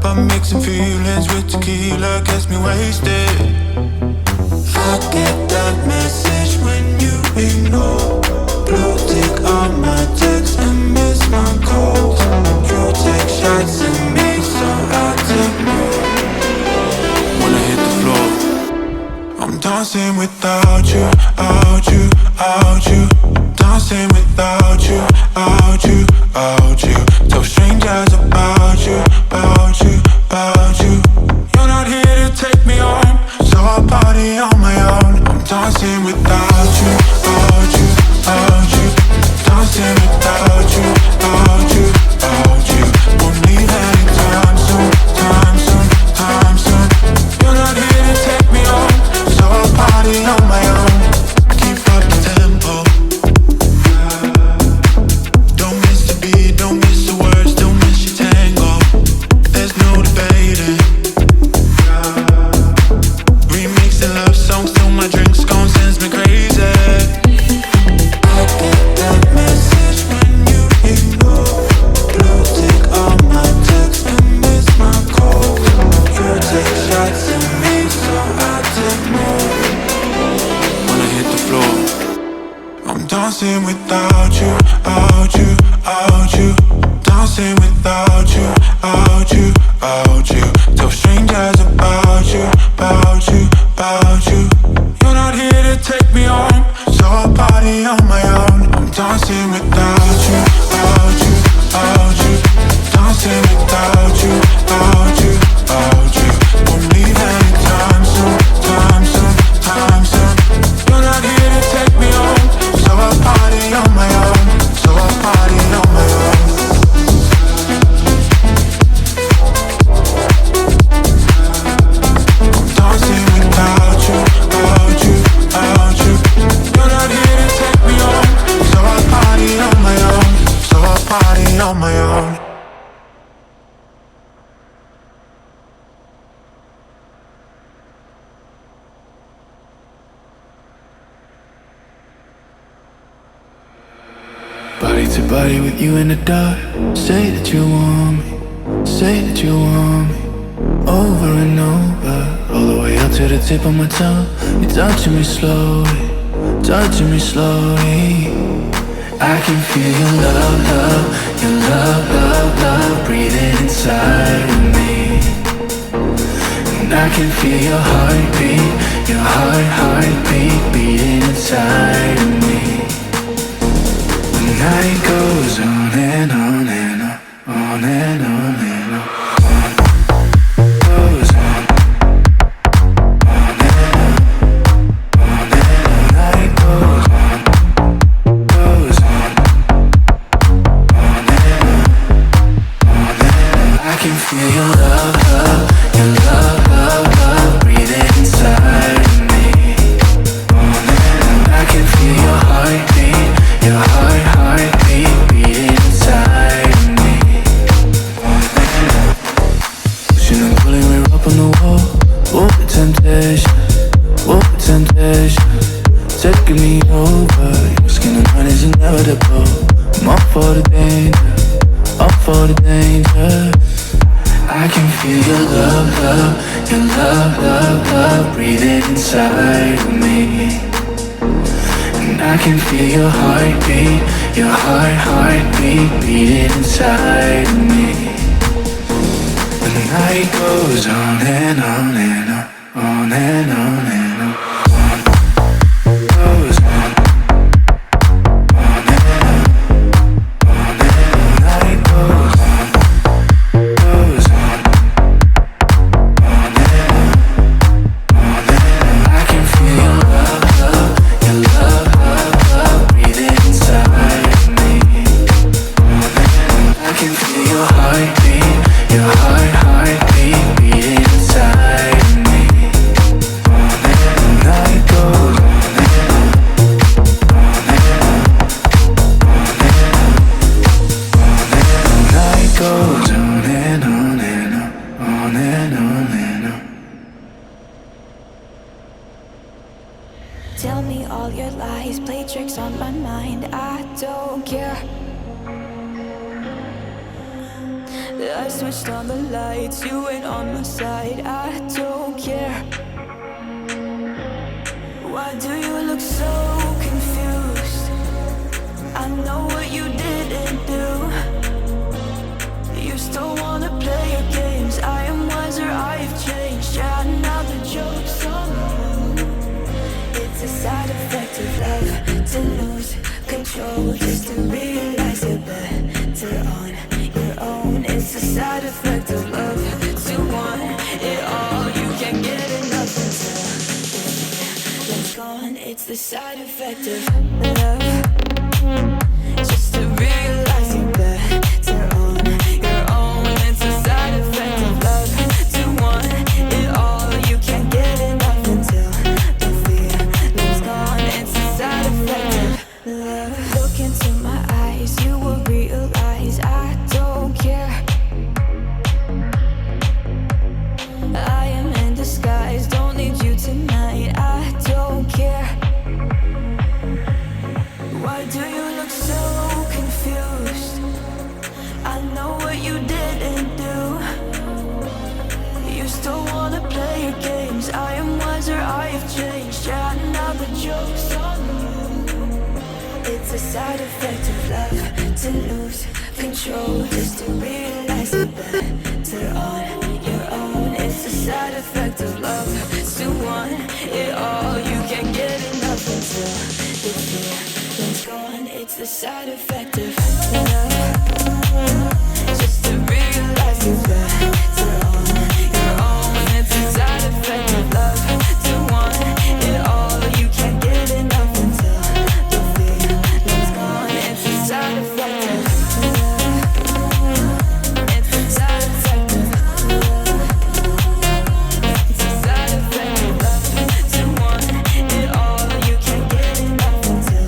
I'm mixing feelings with tequila, gets me wasted. I get that message when you ignore. Blue tick on my text and miss my calls. You take shots at me, so I take more. When I hit the floor, I'm dancing without you, out you, out you. Dancing without you, out you, out you. Tell strangers about you, about you, about you. You're not here to take me on, so I'll party on my own. I'm dancing without you, out you, out you. Dancing without you, out you, out you. Won't leave anytime soon, time soon, time soon. You're not here to take me on, so I'll party on my own. I keep up the tempo. Don't miss the beat, don't miss the words, don't miss your tango. There's no debating. Remixing love songs till my drink's gone, sends me crazy. I get that message when you ignore. Blue tick on my text and miss my call. You take shots at me, so I take more. When I hit the floor, I'm dancing without you, out you, out you. Dancing without you, out you, out you. Tell strangers about you, about you, about you. You're not here to take me on, so I'll party on my own. I'm dancing without you, out you, out you. Dancing without you, out you, out you. Won't leave anytime soon, time soon, time soon. You're not here to take me on, so I'll party on my own, so I'll party on my own. I'm dancing without you, out you, out you. You're not here to take me on, so I'll party on my own, so I'll party on my own. Body to body with you in the dark. Say that you want me, say that you want me. Over and over, all the way up to the tip of my tongue. You're touching me slowly, touching me slowly. I can feel your love, love, your love, love, love breathing inside of me. And I can feel your heartbeat, your heartbeat beating inside of me. The night goes on and on and on, on and on and on. Goes on, on and on, on and on. The night goes on, goes on, on and on, on and on. I can feel your love, love, your love, love, love breathing inside of me. On and on. I can feel your heartbeat, your heartbeat beating inside of me. Pushing and pulling, we're up on the wall. Oh, the temptation, oh, the temptation, taking me over. Your skin and mine is inevitable. I'm up for the danger, up for the danger. I can feel your love, love, your love, love, love breathing inside of me. And I can feel your heartbeat, your heartbeat beating inside of me. The night goes on and on and on, on and on and on. Goes on, on and on, on and on. The night goes on, goes on, on and on, on and on. I can feel your love, love, your love, love, love breathing inside of me. I can feel your heartbeat, your heartbeat beating inside of me. The night goes on and on, on and on, on and on, on and on. The night goes on and on and on and on and on. Tell me all your lies, play tricks on my mind. I don't care. I switched on the lights, you ain't on my side. I don't care. Why do you look so confused? I know what you didn't do. You still wanna play your games. I am wiser, I've changed. Yeah, now the joke's on you. It's a side effect of love, to lose control, just to realize you're better on your own. It's a side effect of love, to want it all. You can't get enough until it's gone. It's the side effect of love, just to realize you're better on your own. It's a side effect of love, to want it all. You can't get enough until the feeling's gone. It's a side effect of love. Look into my eyes, you will realize I don't care. I am in disguise, don't need you tonight. I don't care. Why do you look so confused? I know what you didn't do. You still wanna play your games. I am wiser, I've changed. Yeah, now the joke's on you. It's a side effect of love, to lose control, just to realize you're better on your own. It's a side effect of love, to want it all. You can't get enough until the feeling's gone. It's the side effect of love, just to realize you're better on your own. It's a side effect of love, to want it all. You can't get enough until the feeling's gone. It's a side effect of love. It's a side effect of love. It's a side effect of love, to want it all. You can't get enough until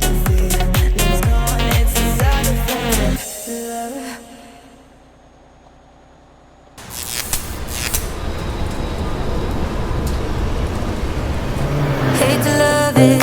the feeling's gone. It's a side effect of love. Hate to love it,